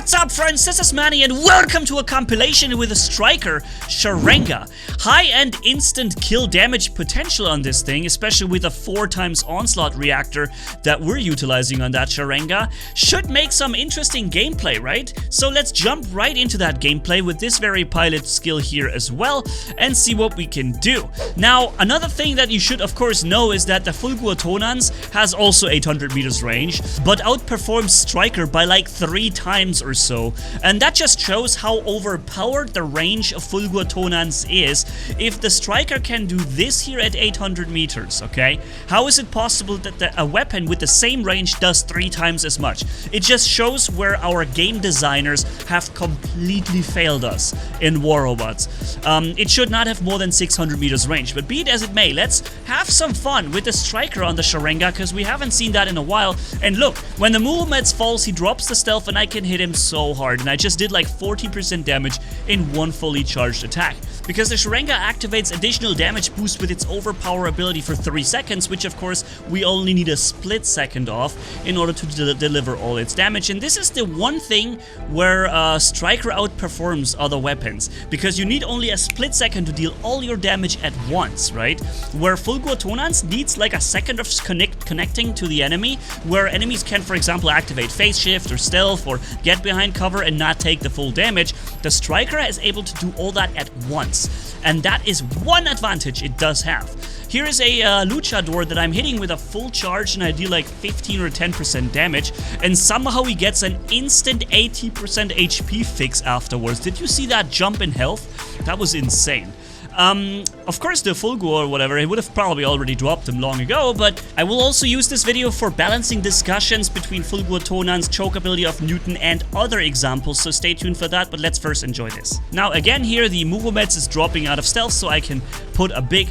What's up, friends? This is Manny and welcome to a compilation with a Striker Sharanga. High-end instant kill damage potential on this thing, especially with a 4x onslaught reactor that we're utilizing on that Sharanga, should make some interesting gameplay, right? So let's jump right into that gameplay with this very pilot skill here as well and see what we can do. Now, another thing that you should of course know is that the Fulgur Tonans has also 800 meters range, but outperforms Striker by like 3 times or so, and that just shows how overpowered the range of Fulgur Tonans is if the Striker can do this here at 800 meters, okay? How is it possible that a weapon with the same range does 3 times as much? It just shows where our game designers have completely failed us in War Robots. It should not have more than 600 meters range, but be it as it may, let's have some fun with the Striker on the Sharanga, because we haven't seen that in a while. And look, when the Movements falls, he drops the stealth and I can hit him so hard, and I just did like 40% damage in one fully charged attack. Because the Sharanga activates additional damage boost with its overpower ability for 3 seconds, which of course we only need a split second of in order to deliver all its damage. And this is the one thing where Striker outperforms other weapons, because you need only a split second to deal all your damage at once, right? Where Fulgur Tonans needs like a second of connecting to the enemy, where enemies can, for example, activate phase shift or stealth or get behind cover and not take the full damage. The Striker is able to do all that at once, and that is one advantage it does have. Here is a luchador that I'm hitting with a full charge and I deal like 15 or 10% damage, and somehow he gets an instant 80% HP fix afterwards. Did you see that jump in health? That was insane. Of course the Fulgur or whatever, it would have probably already dropped him long ago, but I will also use this video for balancing discussions between Fulgur Tonan's choke ability of Newton and other examples, so stay tuned for that, but let's first enjoy this. Now again here the Movements is dropping out of stealth, so I can put a big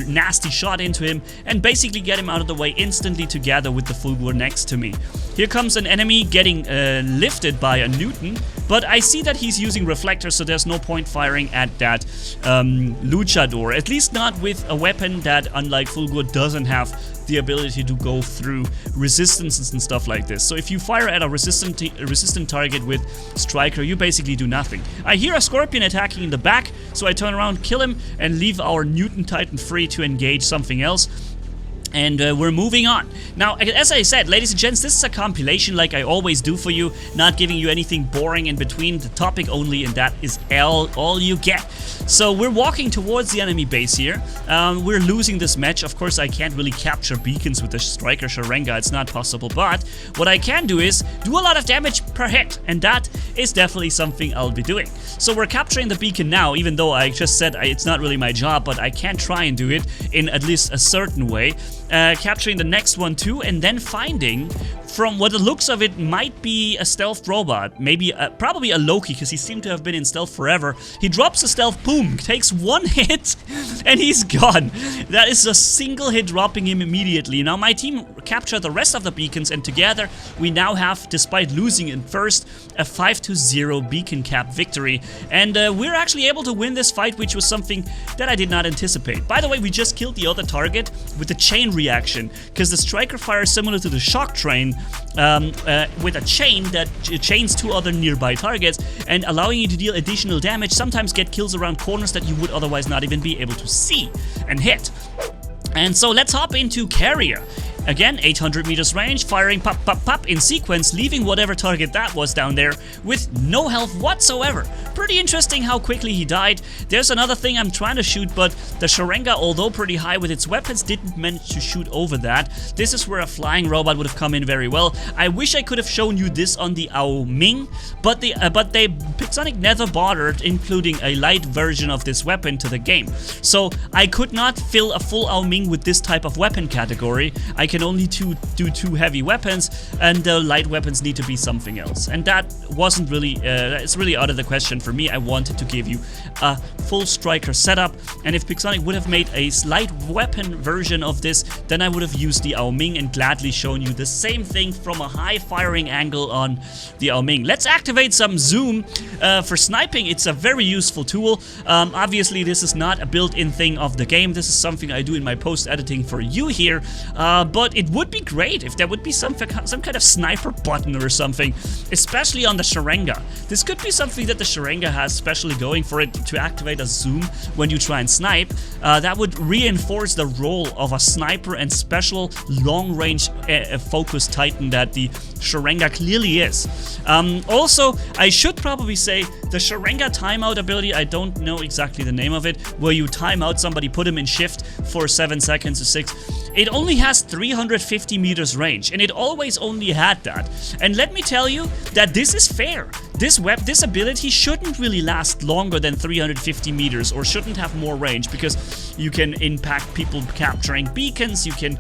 nasty shot into him and basically get him out of the way instantly together with the Fulgur next to me. Here comes an enemy getting lifted by a Newton, but I see that he's using reflectors, so there's no point firing at that luchador, at least not with a weapon that, unlike Fulgur, doesn't have the ability to go through resistances and stuff like this. So if you fire at a resistant target with Striker, you basically do nothing. I hear a Scorpion attacking in the back, so I turn around, kill him, and leave our Newton Titan free to engage something else. And we're moving on. Now, as I said, ladies and gents, this is a compilation like I always do for you, not giving you anything boring in between, the topic only, and that is all you get. So we're walking towards the enemy base here. We're losing this match. Of course, I can't really capture beacons with the Striker Sharanga, it's not possible, but what I can do is do a lot of damage per hit, and that is definitely something I'll be doing. So we're capturing the beacon now, even though I just said it's not really my job, but I can try and do it in at least a certain way. Capturing the next one too, and then finding, from what the looks of it, might be a stealth robot, maybe probably a Loki, because he seemed to have been in stealth forever. He drops the stealth, boom, takes 1 hit and he's gone. That is a single hit, dropping him immediately. Now my team captured the rest of the beacons, and together we now have, despite losing in first, a 5-0 beacon cap victory, and we're actually able to win this fight, which was something that I did not anticipate. By the way, we just killed the other target with the chain reaction, because the Striker fires similar to the shock train with a chain that chains 2 other nearby targets, and allowing you to deal additional damage, sometimes get kills around corners that you would otherwise not even be able to see and hit. And so let's hop into Carrier. Again, 800 meters range, firing pop, pop, pop in sequence, leaving whatever target that was down there with no health whatsoever. Pretty interesting how quickly he died. There's another thing I'm trying to shoot, but the Sharanga, although pretty high with its weapons, didn't manage to shoot over that. This is where a flying robot would have come in very well. I wish I could have shown you this on the Ao Ming, but Pixonic never bothered including a light version of this weapon to the game. So I could not fill a full Ao Ming with this type of weapon category. I can only do 2 heavy weapons, and the light weapons need to be something else. And that wasn't really, it's really out of the question for me. I wanted to give you a full Striker setup, and if Pixonic would have made a light weapon version of this, then I would have used the Ao Ming and gladly shown you the same thing from a high firing angle on the Ao Ming. Let's activate some zoom. For sniping, it's a very useful tool. Obviously, this is not a built-in thing of the game. This is something I do in my post-editing for you here, but but it would be great if there would be some kind of sniper button or something, especially on the Sharanga. This could be something that the Sharanga has specially going for it, to activate a zoom when you try and snipe. That would reinforce the role of a sniper and special long-range focus titan that the Sharanga clearly is. Also, I should probably say the Sharanga timeout ability, I don't know exactly the name of it, where you time out somebody, put him in shift for 7 seconds or 6. It only has 350 meters range, and it always only had that. And let me tell you that this is fair. This ability shouldn't really last longer than 350 meters, or shouldn't have more range, because you can impact people capturing beacons, you can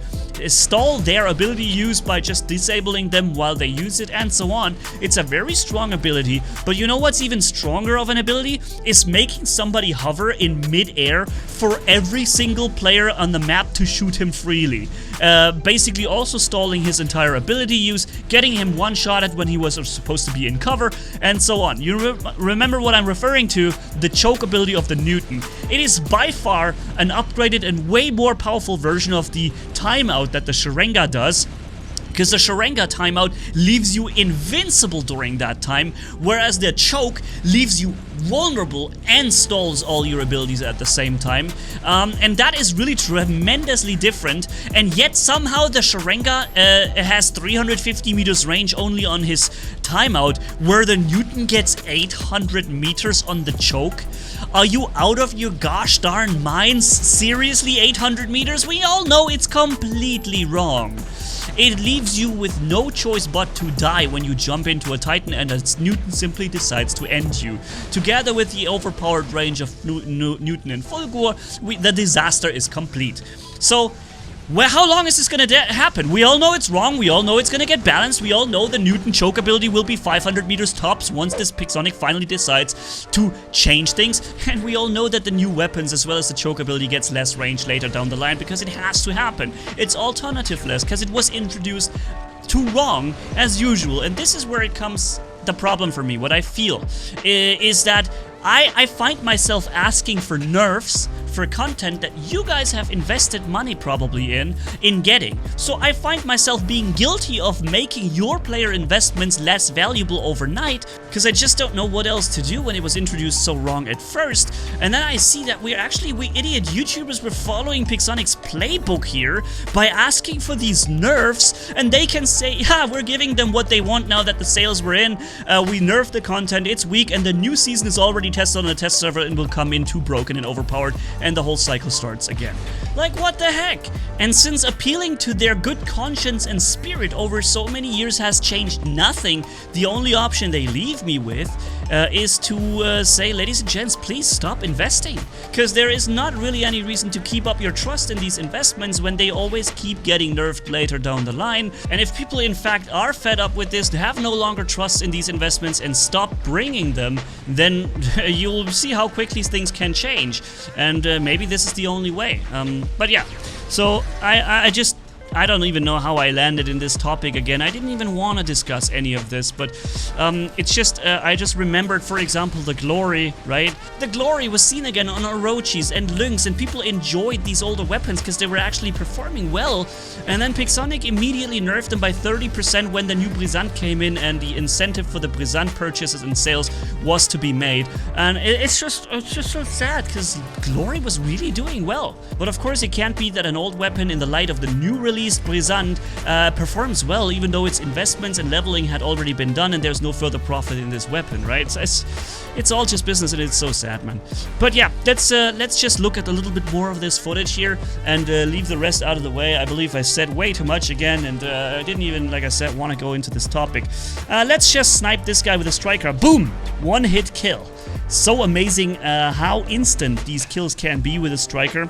stall their ability use by just disabling them while they use it, and so on. It's a very strong ability, but you know what's even stronger of an ability? Is making somebody hover in mid-air for every single player on the map to shoot him freely. Basically also stalling his entire ability use, getting him one-shotted when he was supposed to be in cover, and so on. You remember what I'm referring to? The choke ability of the Newton. It is by far an upgraded and way more powerful version of the timeout that the Sharanga does, because the Sharanga timeout leaves you invincible during that time, whereas the choke leaves you vulnerable and stalls all your abilities at the same time. And that is really tremendously different, and yet somehow the Sharanga has 350 meters range only on his timeout, where the Newton gets 800 meters on the choke. Are you out of your gosh darn minds? Seriously, 800 meters? We all know it's completely wrong. It leaves you with no choice but to die when you jump into a Titan, and Newton simply decides to end you. Together with the overpowered range of Newton and Fulgur, the disaster is complete. So, well, how long is this gonna happen? We all know it's wrong, we all know it's gonna get balanced, we all know the Newton choke ability will be 500 meters tops once this Pixonic finally decides to change things, and we all know that the new weapons as well as the choke ability gets less range later down the line, because it has to happen. It's alternativeless, because it was introduced too wrong as usual, and this is where it comes the problem for me. What I feel is that I find myself asking for nerfs for content that you guys have invested money probably in getting. So I find myself being guilty of making your player investments less valuable overnight, because I just don't know what else to do when it was introduced so wrong at first. And then I see that we idiot YouTubers were following Pixonic's playbook here by asking for these nerfs, and they can say, yeah, we're giving them what they want now that the sales were in, we nerfed the content, it's weak, and the new season is already tested on a test server and will come in too broken and overpowered, and the whole cycle starts again. Like, what the heck? And since appealing to their good conscience and spirit over so many years has changed nothing, the only option they leave me with is to say, ladies and gents, please stop investing. Because there is not really any reason to keep up your trust in these investments when they always keep getting nerfed later down the line. And if people in fact are fed up with this, have no longer trust in these investments and stop bringing them, then you'll see how quickly things can change. And maybe this is the only way. But yeah, so I don't even know how I landed in this topic again. I didn't even want to discuss any of this, but it's just, I just remembered, for example, the Glory, right? The Glory was seen again on Orochis and Lynx, and people enjoyed these older weapons because they were actually performing well. And then Pixonic immediately nerfed them by 30% when the new Brisant came in, and the incentive for the Brisant purchases and sales was to be made. And it's just so sad, because Glory was really doing well. But of course, it can't be that an old weapon in the light of the new release Brisant performs well, even though its investments and leveling had already been done and there's no further profit in this weapon, right? It's all just business, and it's so sad, man. But yeah, let's just look at a little bit more of this footage here and leave the rest out of the way. I believe I said way too much again, and I didn't even, like I said, want to go into this topic. Let's just snipe this guy with a striker. Boom! One hit kill. So amazing how instant these kills can be with a striker.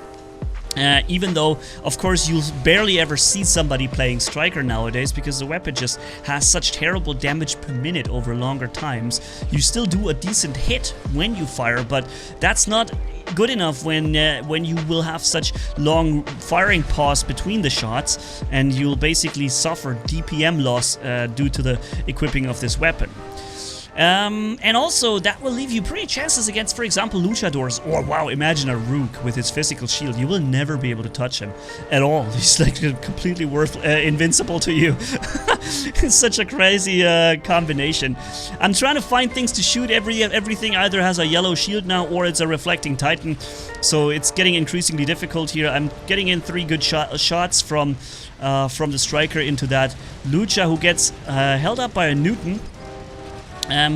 Even though, of course, you'll barely ever see somebody playing Striker nowadays because the weapon just has such terrible damage per minute over longer times. You still do a decent hit when you fire, but that's not good enough when you will have such long firing pause between the shots, and you'll basically suffer DPM loss due to the equipping of this weapon. And also, that will leave you pretty chances against, for example, luchadors. Or, wow, imagine a Rook with his physical shield. You will never be able to touch him at all. He's like completely invincible to you. It's such a crazy combination. I'm trying to find things to shoot. Everything either has a yellow shield now or it's a reflecting titan. So it's getting increasingly difficult here. I'm getting in 3 good shots from the striker into that lucha, who gets held up by a Newton.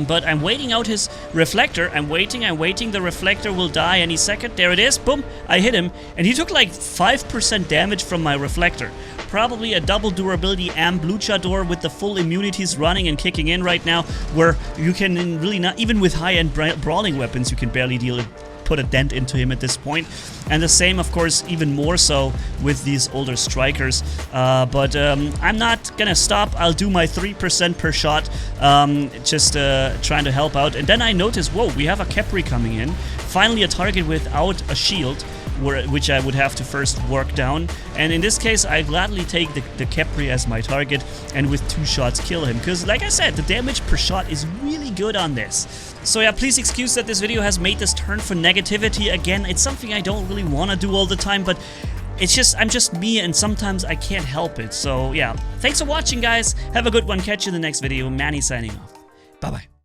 But I'm waiting out his reflector. I'm waiting. The reflector will die any second. There it is. Boom. I hit him. And he took like 5% damage from my reflector. Probably a double durability amp luchador with the full immunities running and kicking in right now, where you can really not, even with high-end brawling weapons, you can barely put a dent into him at this point. And the same, of course, even more so with these older strikers. But I'm not gonna stop. I'll do my 3% per shot, just trying to help out. And then I notice, whoa, we have a Capri coming in. Finally a target without a shield, which I would have to first work down. And in this case, I gladly take the Capri as my target, and with 2 shots kill him. Because like I said, the damage per shot is really good on this. So yeah, please excuse that this video has made this turn for negativity again. It's something I don't really want to do all the time, but it's just, I'm just me, and sometimes I can't help it. So yeah, thanks for watching, guys. Have a good one. Catch you in the next video. Manny signing off. Bye-bye.